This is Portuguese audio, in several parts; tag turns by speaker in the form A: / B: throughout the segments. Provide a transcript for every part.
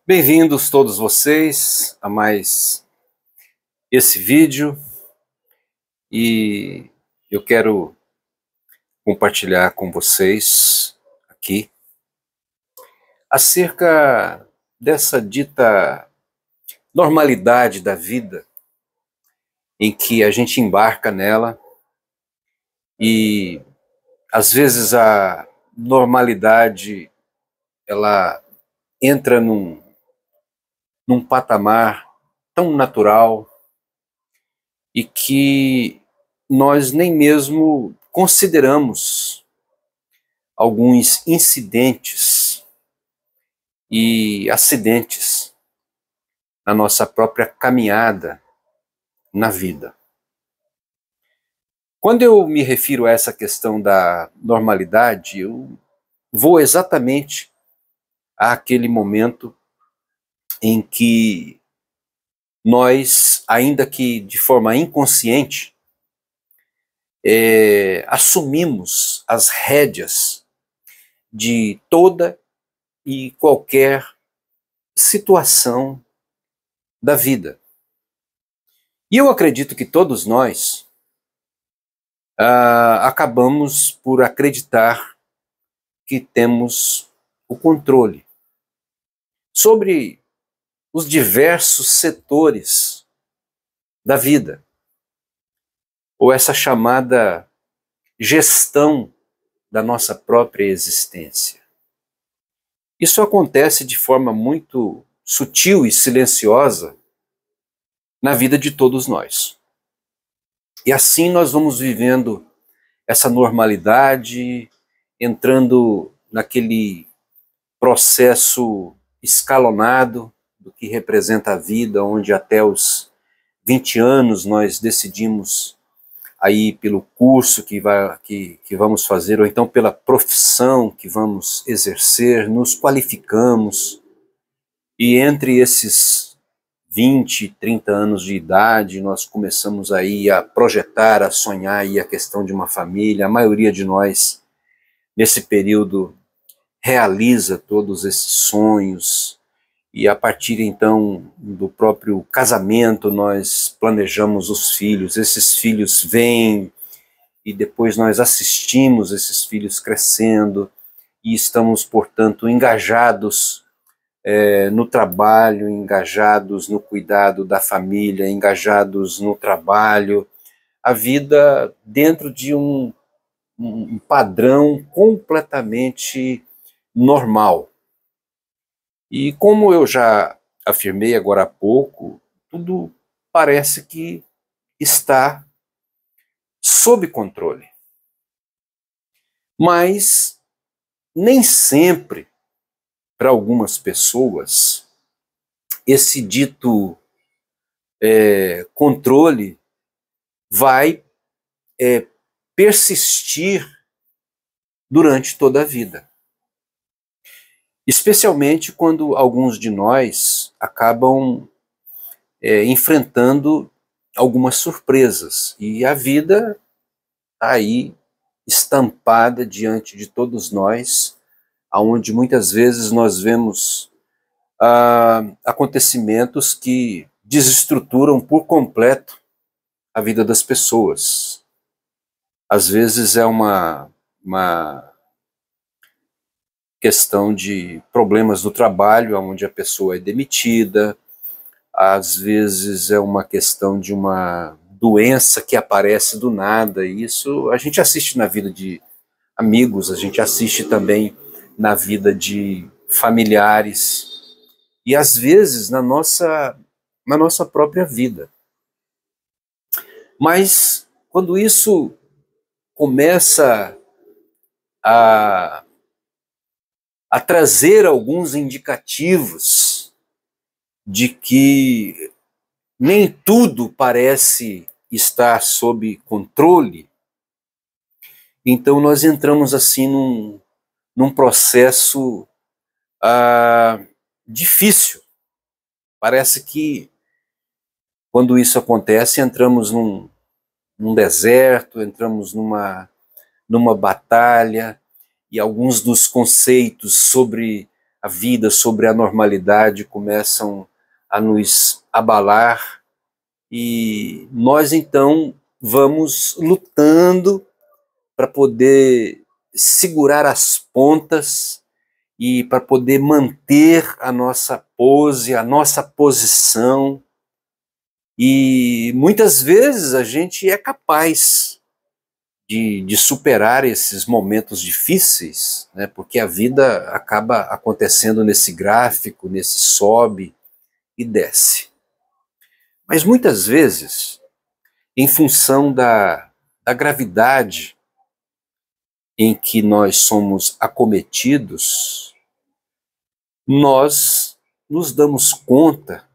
A: Bem-vindos todos vocês a mais esse vídeo e eu quero compartilhar com vocês aqui acerca dessa dita normalidade da vida em que a gente embarca nela e às vezes a normalidade ela entra num patamar tão natural e que nós nem mesmo consideramos alguns incidentes e acidentes na nossa própria caminhada na vida. Quando eu me refiro a essa questão da normalidade, eu vou exatamente àquele momento em que nós, ainda que de forma inconsciente, assumimos as rédeas de toda e qualquer situação da vida. E eu acredito que todos nós acabamos por acreditar que temos o controle sobre os diversos setores da vida, ou essa chamada gestão da nossa própria existência. Isso acontece de forma muito sutil e silenciosa na vida de todos nós. E assim nós vamos vivendo essa normalidade, entrando naquele processo escalonado do que representa a vida, onde até os 20 anos nós decidimos aí pelo curso que vamos fazer, ou então pela profissão que vamos exercer, nos qualificamos, e entre esses 20, 30 anos de idade, nós começamos aí a projetar, a sonhar aí a questão de uma família. A maioria de nós, nesse período, realiza todos esses sonhos, e a partir então do próprio casamento nós planejamos os filhos. Esses filhos vêm e depois nós assistimos esses filhos crescendo e estamos, portanto, engajados no trabalho, engajados no cuidado da família, engajados no trabalho, a vida dentro de um padrão completamente normal. E como eu já afirmei agora há pouco, tudo parece que está sob controle. Mas nem sempre, para algumas pessoas, esse dito controle vai persistir durante toda a vida. Especialmente quando alguns de nós acabam enfrentando algumas surpresas. E a vida está aí estampada diante de todos nós, onde muitas vezes nós vemos acontecimentos que desestruturam por completo a vida das pessoas. Às vezes é uma questão de problemas do trabalho, onde a pessoa é demitida. Às vezes é uma questão de uma doença que aparece do nada. E isso a gente assiste na vida de amigos, a gente assiste também na vida de familiares e às vezes na nossa própria vida. Mas quando isso começa a trazer alguns indicativos de que nem tudo parece estar sob controle, então nós entramos assim num processo difícil. Parece que quando isso acontece, entramos num deserto, entramos numa batalha, e alguns dos conceitos sobre a vida, sobre a normalidade começam a nos abalar e nós então vamos lutando para poder segurar as pontas e para poder manter a nossa pose, a nossa posição. E muitas vezes a gente é capaz de superar esses momentos difíceis, né? Porque a vida acaba acontecendo nesse gráfico, nesse sobe e desce. Mas muitas vezes, em função da gravidade em que nós somos acometidos, nós nos damos conta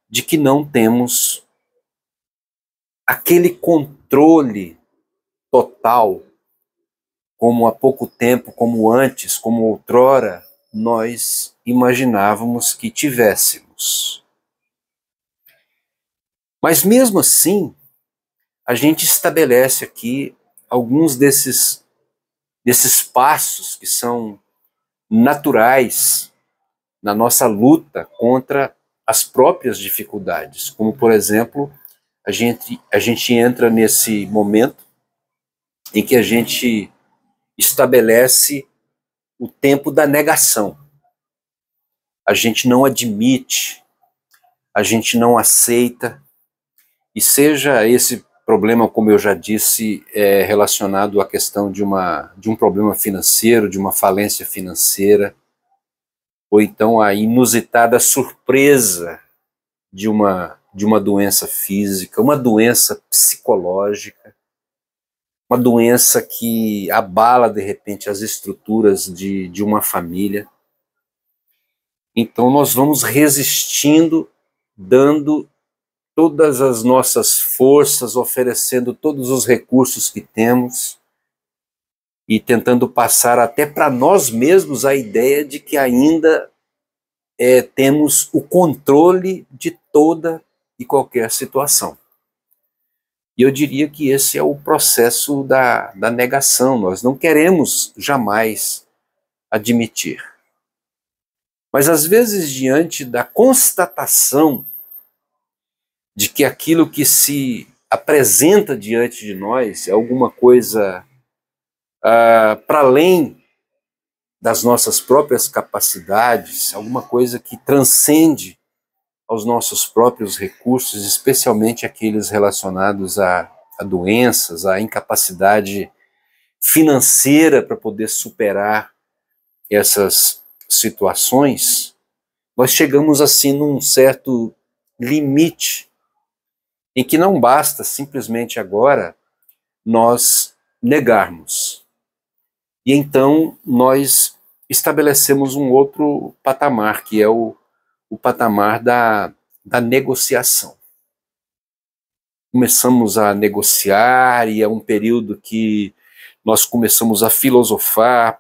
A: de que não temos aquele controle total, como há pouco tempo, como antes, como outrora, nós imaginávamos que tivéssemos. Mas mesmo assim, a gente estabelece aqui alguns desses passos que são naturais na nossa luta contra as próprias dificuldades, como por exemplo, a gente entra nesse momento em que a gente estabelece o tempo da negação. A gente não admite, a gente não aceita, e seja esse problema, como eu já disse, relacionado à questão de um problema financeiro, de uma falência financeira, ou então a inusitada surpresa de uma doença física, uma doença psicológica, uma doença que abala, de repente, as estruturas de uma família. Então nós vamos resistindo, dando todas as nossas forças, oferecendo todos os recursos que temos e tentando passar até para nós mesmos a ideia de que ainda temos o controle de toda e qualquer situação. E eu diria que esse é o processo da negação. Nós não queremos jamais admitir. Mas às vezes, diante da constatação de que aquilo que se apresenta diante de nós é alguma coisa para além das nossas próprias capacidades, alguma coisa que transcende aos nossos próprios recursos, especialmente aqueles relacionados a doenças, a incapacidade financeira para poder superar essas situações, nós chegamos assim num certo limite em que não basta simplesmente agora nós negarmos. E então nós estabelecemos um outro patamar, que é o patamar da negociação. Começamos a negociar e é um período que nós começamos a filosofar,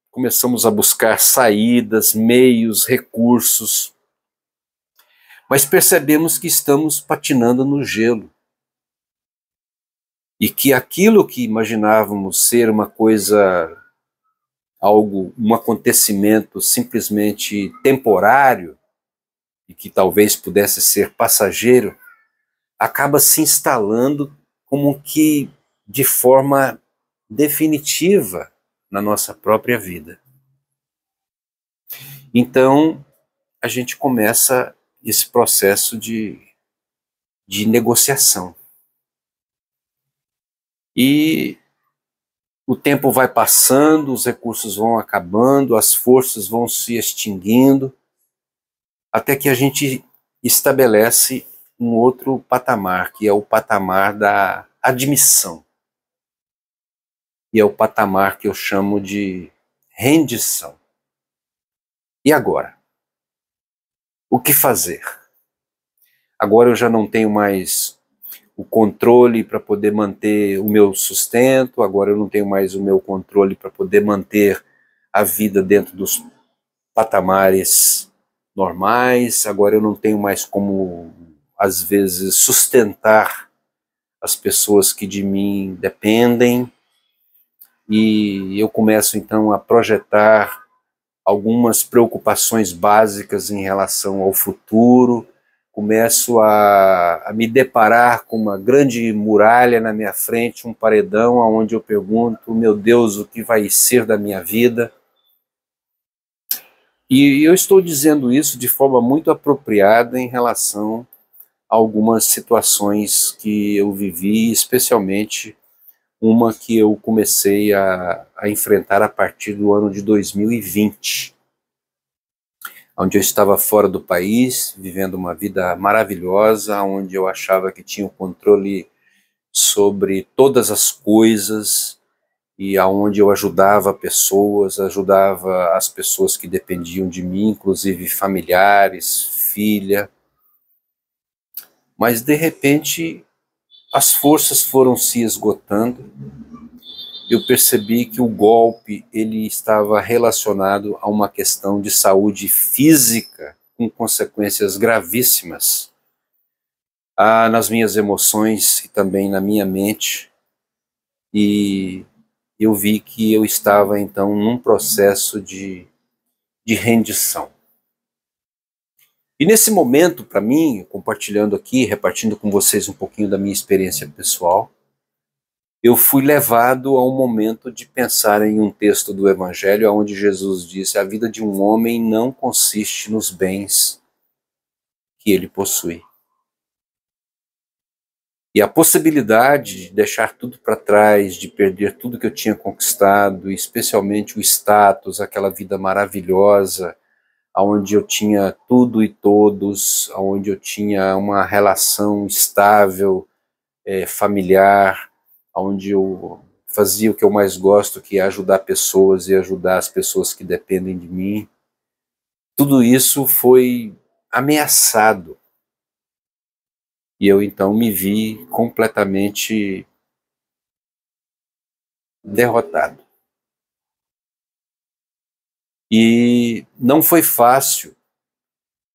A: começamos a buscar saídas, meios, recursos, mas percebemos que estamos patinando no gelo. E que aquilo que imaginávamos ser uma coisa, um acontecimento simplesmente temporário, e que talvez pudesse ser passageiro, acaba se instalando como que de forma definitiva na nossa própria vida. Então, a gente começa esse processo de negociação. E o tempo vai passando, os recursos vão acabando, as forças vão se extinguindo, até que a gente estabelece um outro patamar, que é o patamar da admissão. E é o patamar que eu chamo de rendição. E agora? O que fazer? Agora eu já não tenho mais o controle para poder manter o meu sustento, agora eu não tenho mais o meu controle para poder manter a vida dentro dos patamares normais, agora eu não tenho mais como, às vezes, sustentar as pessoas que de mim dependem, e eu começo então a projetar algumas preocupações básicas em relação ao futuro, começo a me deparar com uma grande muralha na minha frente, um paredão onde eu pergunto, meu Deus, o que vai ser da minha vida? E eu estou dizendo isso de forma muito apropriada em relação a algumas situações que eu vivi, especialmente uma que eu comecei a enfrentar a partir do ano de 2020, onde eu estava fora do país, vivendo uma vida maravilhosa, onde eu achava que tinha o controle sobre todas as coisas e aonde eu ajudava as pessoas que dependiam de mim, inclusive familiares, filha. Mas de repente as forças foram se esgotando. Eu percebi que o golpe ele estava relacionado a uma questão de saúde física com consequências gravíssimas nas minhas emoções e também na minha mente, e eu vi que eu estava então num processo de rendição. E nesse momento, para mim, compartilhando aqui, repartindo com vocês um pouquinho da minha experiência pessoal, eu fui levado a um momento de pensar em um texto do Evangelho onde Jesus disse: a vida de um homem não consiste nos bens que ele possui. E a possibilidade de deixar tudo para trás, de perder tudo que eu tinha conquistado, especialmente o status, aquela vida maravilhosa, onde eu tinha tudo e todos, onde eu tinha uma relação estável, familiar, onde eu fazia o que eu mais gosto, que é ajudar pessoas e ajudar as pessoas que dependem de mim. Tudo isso foi ameaçado. E eu então me vi completamente derrotado. E não foi fácil,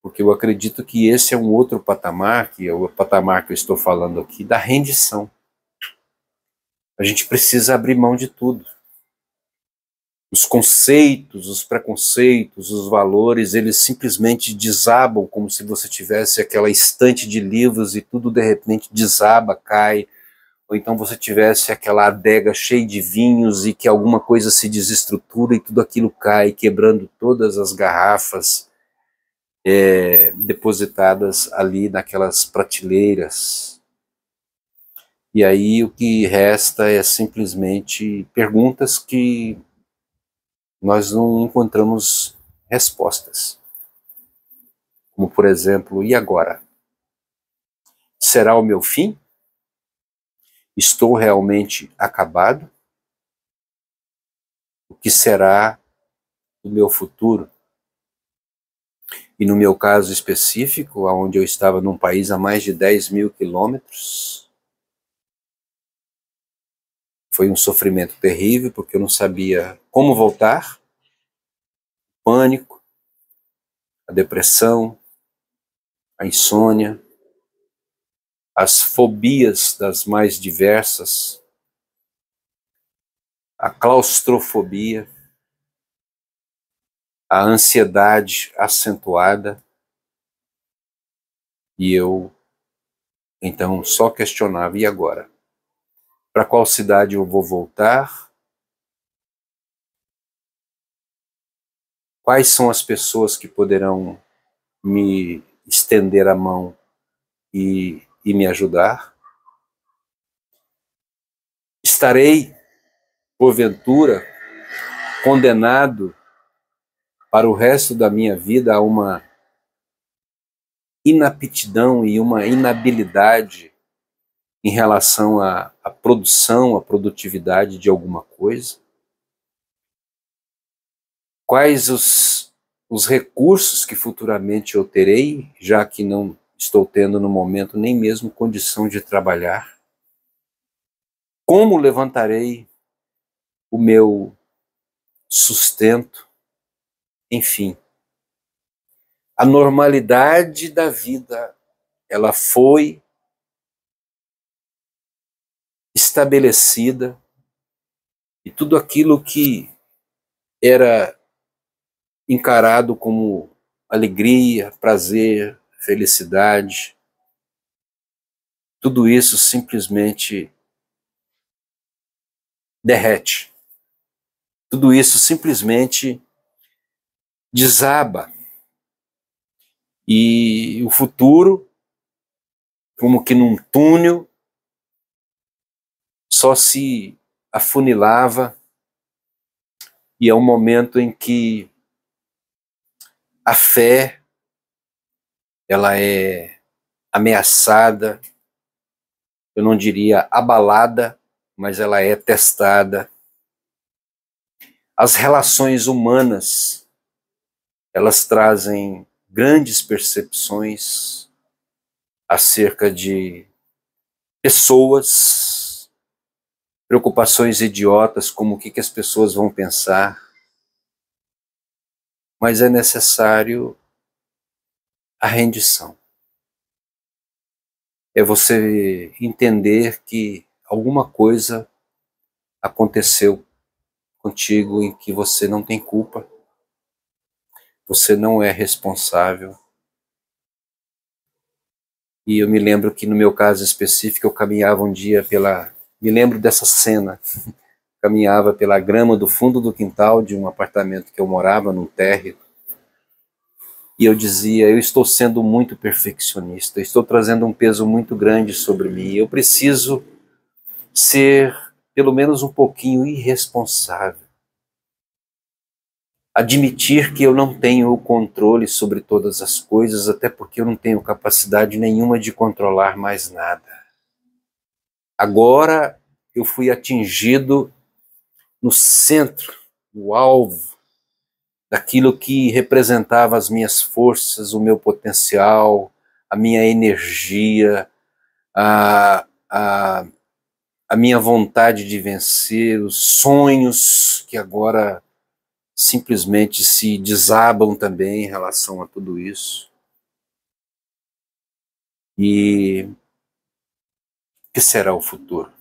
A: porque eu acredito que esse é um outro patamar, que é o patamar que eu estou falando aqui, da rendição. A gente precisa abrir mão de tudo. Os conceitos, os preconceitos, os valores, eles simplesmente desabam, como se você tivesse aquela estante de livros e tudo de repente desaba, cai, ou então você tivesse aquela adega cheia de vinhos e que alguma coisa se desestrutura e tudo aquilo cai, quebrando todas as garrafas depositadas ali naquelas prateleiras. E aí o que resta é simplesmente perguntas que nós não encontramos respostas. Como, por exemplo, e agora? Será o meu fim? Estou realmente acabado? O que será do meu futuro? E no meu caso específico, onde eu estava num país a mais de 10 mil quilômetros, foi um sofrimento terrível, porque eu não sabia como voltar, pânico, a depressão, a insônia, as fobias das mais diversas, a claustrofobia, a ansiedade acentuada, e eu então só questionava: e agora? Para qual cidade eu vou voltar? Quais são as pessoas que poderão me estender a mão e me ajudar? Estarei, porventura, condenado para o resto da minha vida a uma inaptidão e uma inabilidade em relação à produção, à produtividade de alguma coisa? Quais os recursos que futuramente eu terei, já que não estou tendo no momento nem mesmo condição de trabalhar? Como levantarei o meu sustento? Enfim, a normalidade da vida, ela foi estabelecida, e tudo aquilo que era encarado como alegria, prazer, felicidade, tudo isso simplesmente derrete. Tudo isso simplesmente desaba. E o futuro, como que num túnel, só se afunilava, e é um momento em que a fé ela é ameaçada, eu não diria abalada, mas ela é testada. As relações humanas, elas trazem grandes percepções acerca de pessoas, preocupações idiotas, como o que as pessoas vão pensar, mas é necessário a rendição. É você entender que alguma coisa aconteceu contigo em que você não tem culpa, você não é responsável. E eu me lembro que no meu caso específico eu caminhava um dia me lembro dessa cena, caminhava pela grama do fundo do quintal de um apartamento que eu morava, num térreo, e eu dizia, eu estou sendo muito perfeccionista, eu estou trazendo um peso muito grande sobre mim, eu preciso ser pelo menos um pouquinho irresponsável. Admitir que eu não tenho o controle sobre todas as coisas, até porque eu não tenho capacidade nenhuma de controlar mais nada. Agora eu fui atingido no centro, no alvo, daquilo que representava as minhas forças, o meu potencial, a minha energia, a, a, a minha vontade de vencer, os sonhos que agora simplesmente se desabam também em relação a tudo isso. E o que será o futuro?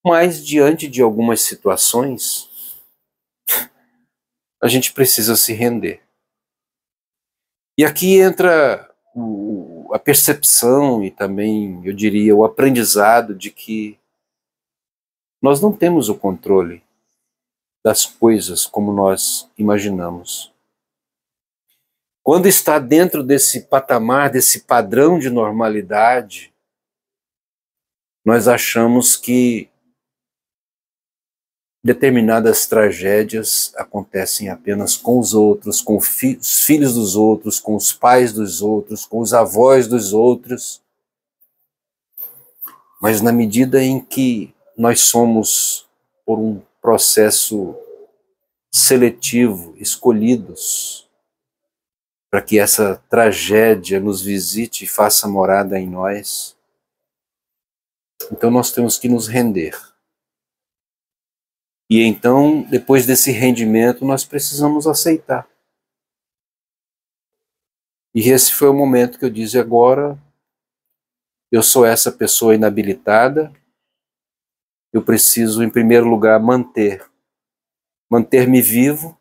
A: Mas diante de algumas situações, a gente precisa se render. E aqui entra a percepção e também, eu diria, o aprendizado de que nós não temos o controle das coisas como nós imaginamos. Quando está dentro desse patamar, desse padrão de normalidade, nós achamos que determinadas tragédias acontecem apenas com os outros, com os filhos dos outros, com os pais dos outros, com os avós dos outros. Mas na medida em que nós somos, por um processo seletivo, escolhidos para que essa tragédia nos visite e faça morada em nós, então nós temos que nos render. E então, depois desse rendimento, nós precisamos aceitar. E esse foi o momento que eu disse, agora eu sou essa pessoa inabilitada, eu preciso, em primeiro lugar, manter-me vivo,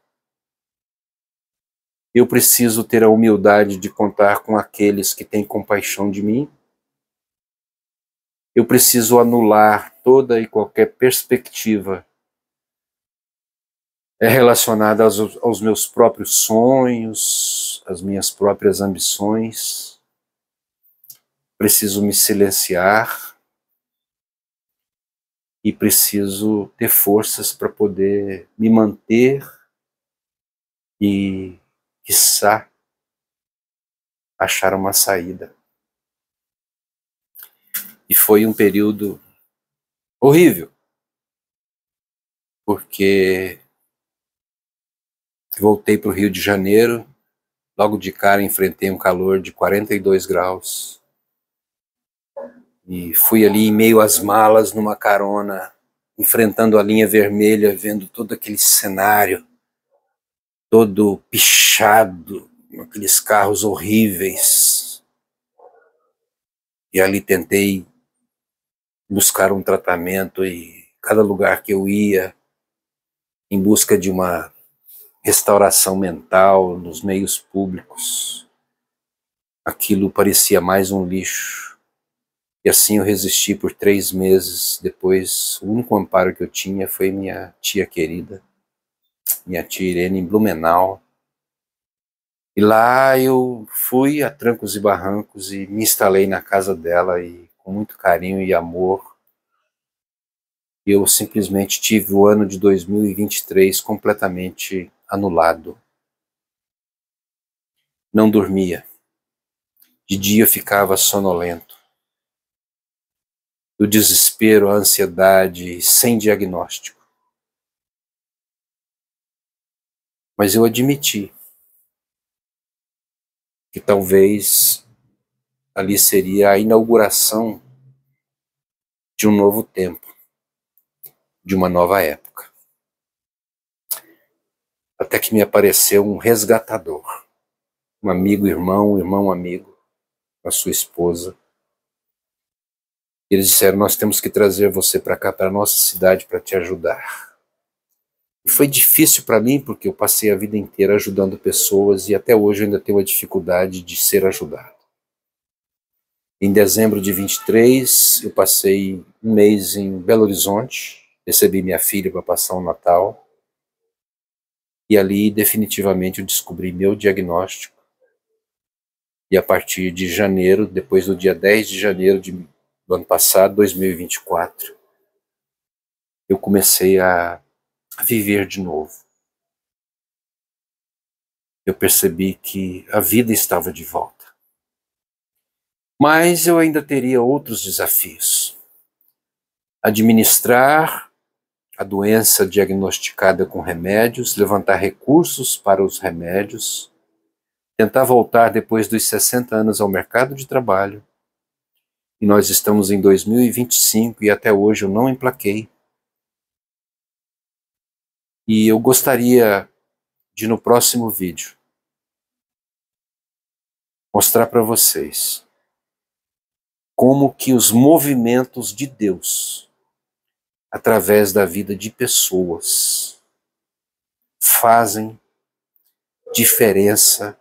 A: eu preciso ter a humildade de contar com aqueles que têm compaixão de mim, eu preciso anular toda e qualquer perspectiva relacionada aos meus próprios sonhos, às minhas próprias ambições, preciso me silenciar e preciso ter forças para poder me manter e, quiçá, achar uma saída. E foi um período horrível, porque voltei para o Rio de Janeiro, logo de cara enfrentei um calor de 42 graus, e fui ali em meio às malas, numa carona, enfrentando a linha vermelha, vendo todo aquele cenário, todo pichado, aqueles carros horríveis. E ali tentei buscar um tratamento, e cada lugar que eu ia, em busca de uma restauração mental nos meios públicos. Aquilo parecia mais um lixo. E assim eu resisti por 3 meses. Depois, o único amparo que eu tinha foi minha tia querida, minha tia Irene, em Blumenau. E lá eu fui a trancos e barrancos e me instalei na casa dela, e com muito carinho e amor, eu simplesmente tive o ano de 2023 completamente anulado. Não dormia. De dia eu ficava sonolento. Do desespero, a ansiedade, sem diagnóstico. Mas eu admiti que talvez ali seria a inauguração de um novo tempo, de uma nova época. Até que me apareceu um resgatador, um amigo, irmão amigo, a sua esposa. Eles disseram: nós temos que trazer você para cá, para a nossa cidade, para te ajudar. E foi difícil para mim, porque eu passei a vida inteira ajudando pessoas e até hoje eu ainda tenho a dificuldade de ser ajudado. Em dezembro de 23, eu passei um mês em Belo Horizonte, recebi minha filha para passar o Natal, e ali definitivamente eu descobri meu diagnóstico. E a partir de janeiro, depois do dia 10 de janeiro do ano passado, 2024, eu comecei a viver de novo. Eu percebi que a vida estava de volta. Mas eu ainda teria outros desafios. Administrar a doença diagnosticada com remédios, levantar recursos para os remédios, tentar voltar depois dos 60 anos ao mercado de trabalho. E nós estamos em 2025 e até hoje eu não emplaquei. E eu gostaria de, no próximo vídeo, mostrar para vocês como que os movimentos de Deus, através da vida de pessoas, fazem diferença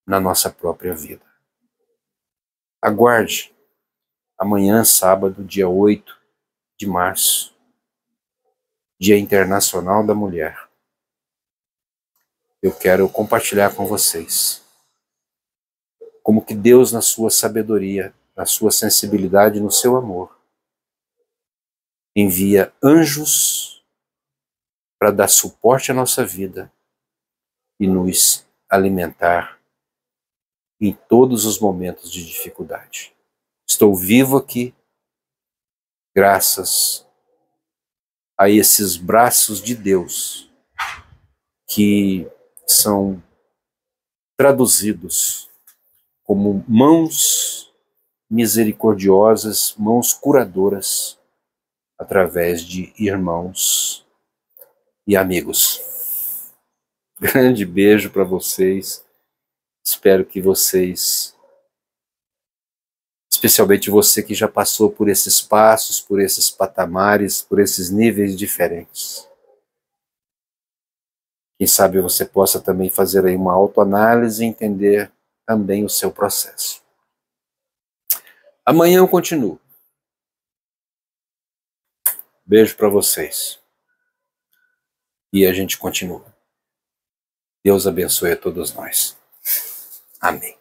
A: na nossa própria vida. Aguarde amanhã, sábado, dia 8 de março, Dia Internacional da Mulher. Eu quero compartilhar com vocês como que Deus, na sua sabedoria, na sua sensibilidade, no seu amor, envia anjos para dar suporte à nossa vida e nos alimentar em todos os momentos de dificuldade. Estou vivo aqui graças a esses braços de Deus que são traduzidos como mãos misericordiosas, mãos curadoras, através de irmãos e amigos. Grande beijo para vocês. Espero que vocês, especialmente você que já passou por esses passos, por esses patamares, por esses níveis diferentes, quem sabe você possa também fazer aí uma autoanálise e entender também o seu processo. Amanhã eu continuo. Beijo para vocês. E a gente continua. Deus abençoe a todos nós. Amém.